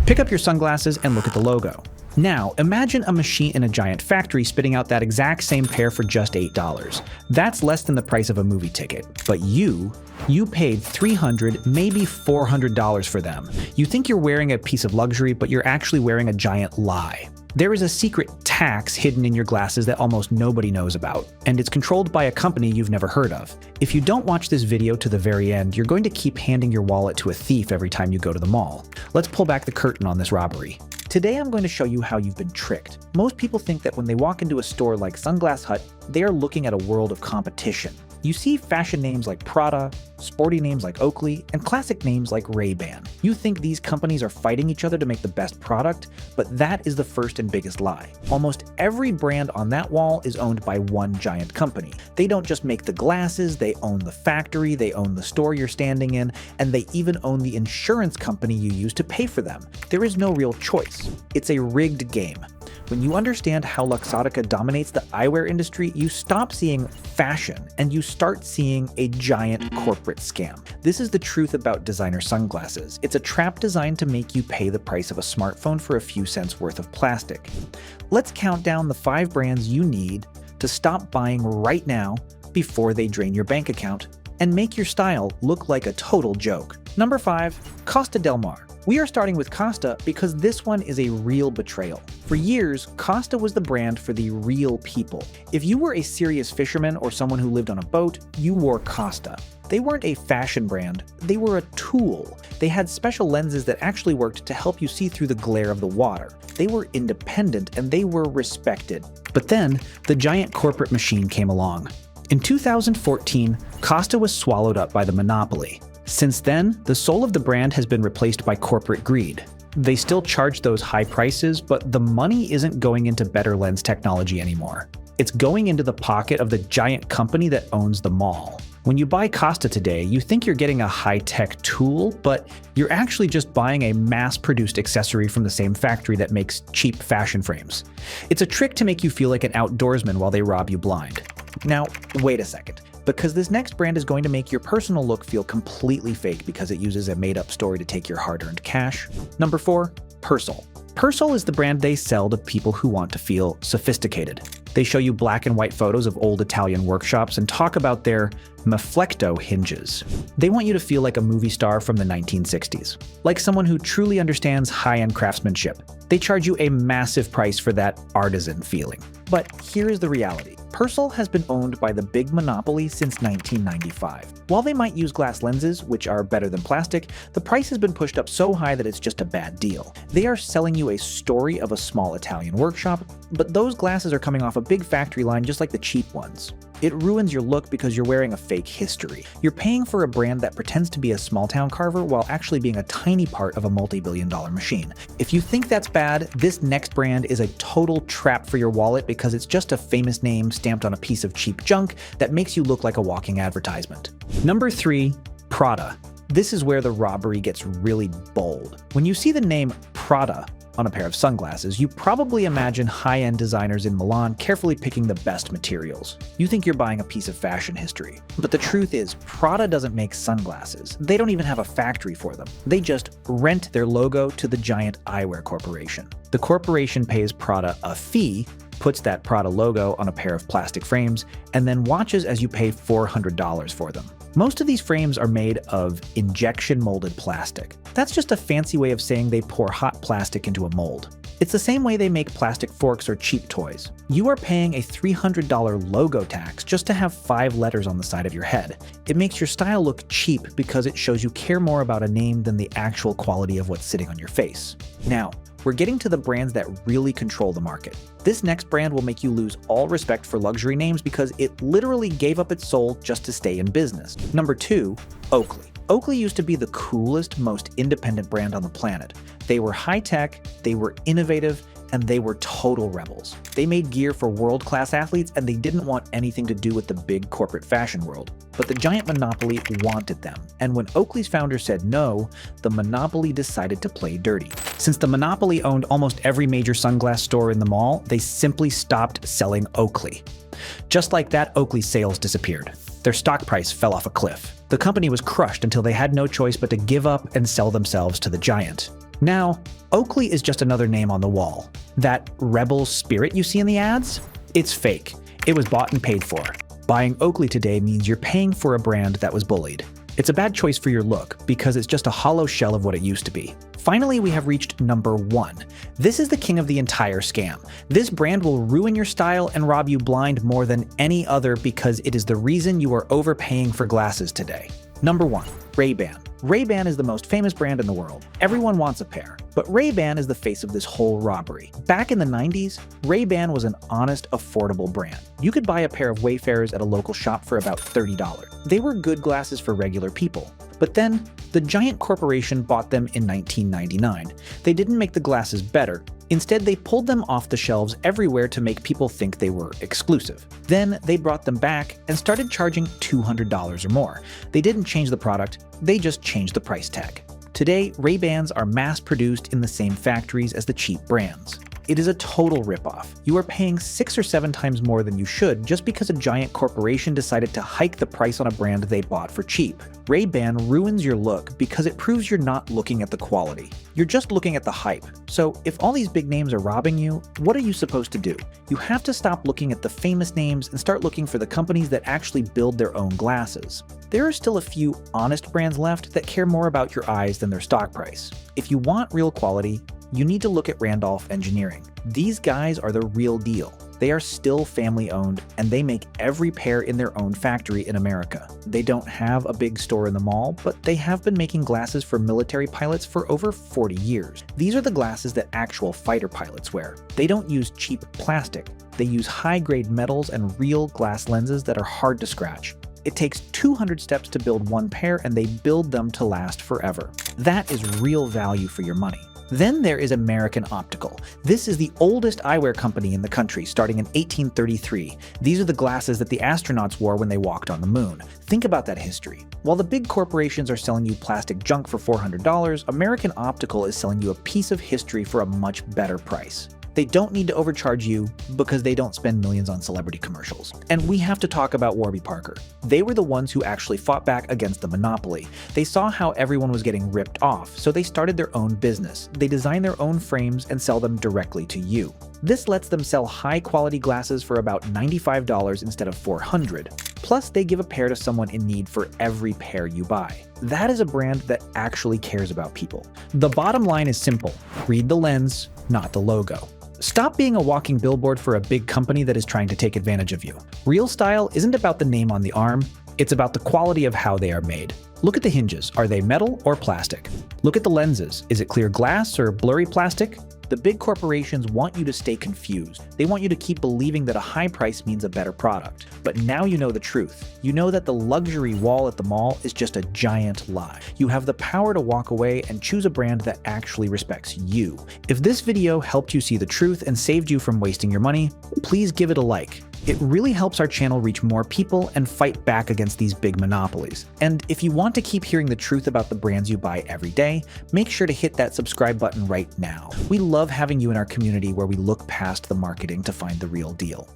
Pick up your sunglasses and look at the logo. Now, imagine a machine in a giant factory spitting out that exact same pair for just $8. That's less than the price of a movie ticket. But you paid $300, maybe $400 for them. You think you're wearing a piece of luxury, but you're actually wearing a giant lie. There is a secret tax hidden in your glasses that almost nobody knows about, and it's controlled by a company you've never heard of. If you don't watch this video to the very end, you're going to keep handing your wallet to a thief every time you go to the mall. Let's pull back the curtain on this robbery. Today I'm going to show you how you've been tricked. Most people think that when they walk into a store like Sunglass Hut, they are looking at a world of competition. You see fashion names like Prada, sporty names like Oakley, and classic names like Ray-Ban. You think these companies are fighting each other to make the best product, but that is the first and biggest lie. Almost every brand on that wall is owned by one giant company. They don't just make the glasses, they own the factory, they own the store you're standing in, and they even own the insurance company you use to pay for them. There is no real choice. It's a rigged game. When you understand how Luxottica dominates the eyewear industry, you stop seeing fashion and you start seeing a giant corporate scam. This is the truth about designer sunglasses. It's a trap designed to make you pay the price of a smartphone for a few cents worth of plastic. Let's count down the 5 brands you need to stop buying right now before they drain your bank account and make your style look like a total joke. Number 5, Costa Del Mar. We are starting with Costa because this one is a real betrayal. For years, Costa was the brand for the real people. If you were a serious fisherman or someone who lived on a boat, you wore Costa. They weren't a fashion brand, they were a tool. They had special lenses that actually worked to help you see through the glare of the water. They were independent and they were respected. But then, the giant corporate machine came along. In 2014, Costa was swallowed up by the monopoly. Since then, the soul of the brand has been replaced by corporate greed. They still charge those high prices, but the money isn't going into better lens technology anymore. It's going into the pocket of the giant company that owns the mall. When you buy Costa today, you think you're getting a high-tech tool, but you're actually just buying a mass-produced accessory from the same factory that makes cheap fashion frames. It's a trick to make you feel like an outdoorsman while they rob you blind. Now, wait a second. Because this next brand is going to make your personal look feel completely fake because it uses a made-up story to take your hard-earned cash. Number 4, Persol. Persol is the brand they sell to people who want to feel sophisticated. They show you black and white photos of old Italian workshops and talk about their Maflecto hinges. They want you to feel like a movie star from the 1960s, like someone who truly understands high-end craftsmanship. They charge you a massive price for that artisan feeling. But here's the reality. Persol has been owned by the big monopoly since 1995. While they might use glass lenses, which are better than plastic, the price has been pushed up so high that it's just a bad deal. They are selling you a story of a small Italian workshop, but those glasses are coming off a big factory line just like the cheap ones. It ruins your look because you're wearing a fake history. You're paying for a brand that pretends to be a small-town carver while actually being a tiny part of a multi-billion-dollar machine. If you think that's bad, this next brand is a total trap for your wallet because it's just a famous name stamped on a piece of cheap junk that makes you look like a walking advertisement. Number 3, Prada. This is where the robbery gets really bold. When you see the name Prada on a pair of sunglasses, you probably imagine high-end designers in Milan carefully picking the best materials. You think you're buying a piece of fashion history. But the truth is, Prada doesn't make sunglasses. They don't even have a factory for them. They just rent their logo to the giant eyewear corporation. The corporation pays Prada a fee, puts that Prada logo on a pair of plastic frames, and then watches as you pay $400 for them. Most of these frames are made of injection-molded plastic. That's just a fancy way of saying they pour hot plastic into a mold. It's the same way they make plastic forks or cheap toys. You are paying a $300 logo tax just to have 5 letters on the side of your head. It makes your style look cheap because it shows you care more about a name than the actual quality of what's sitting on your face. Now, we're getting to the brands that really control the market. This next brand will make you lose all respect for luxury names because it literally gave up its soul just to stay in business. Number 2, Oakley. Oakley used to be the coolest, most independent brand on the planet. They were high-tech, they were innovative, and they were total rebels. They made gear for world-class athletes, and they didn't want anything to do with the big corporate fashion world. But the giant monopoly wanted them, and when Oakley's founder said no, the monopoly decided to play dirty. Since the monopoly owned almost every major sunglass store in the mall, they simply stopped selling Oakley. Just like that, Oakley's sales disappeared. Their stock price fell off a cliff. The company was crushed until they had no choice but to give up and sell themselves to the giant. Now, Oakley is just another name on the wall. That rebel spirit you see in the ads? It's fake. It was bought and paid for. Buying Oakley today means you're paying for a brand that was bullied. It's a bad choice for your look because it's just a hollow shell of what it used to be. Finally, we have reached number 1. This is the king of the entire scam. This brand will ruin your style and rob you blind more than any other because it is the reason you are overpaying for glasses today. Number 1. Ray-Ban. Ray-Ban is the most famous brand in the world. Everyone wants a pair, but Ray-Ban is the face of this whole robbery. Back in the 90s, Ray-Ban was an honest, affordable brand. You could buy a pair of Wayfarers at a local shop for about $30. They were good glasses for regular people. But then, the giant corporation bought them in 1999. They didn't make the glasses better. Instead, they pulled them off the shelves everywhere to make people think they were exclusive. Then, they brought them back and started charging $200 or more. They didn't change the product, they just changed the price tag. Today, Ray-Bans are mass-produced in the same factories as the cheap brands. It is a total ripoff. You are paying 6 or 7 times more than you should just because a giant corporation decided to hike the price on a brand they bought for cheap. Ray-Ban ruins your look because it proves you're not looking at the quality. You're just looking at the hype. So if all these big names are robbing you, what are you supposed to do? You have to stop looking at the famous names and start looking for the companies that actually build their own glasses. There are still a few honest brands left that care more about your eyes than their stock price. If you want real quality, you need to look at Randolph Engineering. These guys are the real deal. They are still family-owned, and they make every pair in their own factory in America. They don't have a big store in the mall, but they have been making glasses for military pilots for over 40 years. These are the glasses that actual fighter pilots wear. They don't use cheap plastic. They use high-grade metals and real glass lenses that are hard to scratch. It takes 200 steps to build one pair, and they build them to last forever. That is real value for your money. Then there is American Optical. This is the oldest eyewear company in the country, starting in 1833. These are the glasses that the astronauts wore when they walked on the moon. Think about that history. While the big corporations are selling you plastic junk for $400, American Optical is selling you a piece of history for a much better price. They don't need to overcharge you because they don't spend millions on celebrity commercials. And we have to talk about Warby Parker. They were the ones who actually fought back against the monopoly. They saw how everyone was getting ripped off, so they started their own business. They design their own frames and sell them directly to you. This lets them sell high-quality glasses for about $95 instead of $400. Plus, they give a pair to someone in need for every pair you buy. That is a brand that actually cares about people. The bottom line is simple. Read the lens, not the logo. Stop being a walking billboard for a big company that is trying to take advantage of you. Real style isn't about the name on the arm, it's about the quality of how they are made. Look at the hinges. Are they metal or plastic? Look at the lenses. Is it clear glass or blurry plastic? The big corporations want you to stay confused. They want you to keep believing that a high price means a better product. But now you know the truth. You know that the luxury wall at the mall is just a giant lie. You have the power to walk away and choose a brand that actually respects you. If this video helped you see the truth and saved you from wasting your money, please give it a like. It really helps our channel reach more people and fight back against these big monopolies. And if you want to keep hearing the truth about the brands you buy every day, make sure to hit that subscribe button right now. We love having you in our community where we look past the marketing to find the real deal.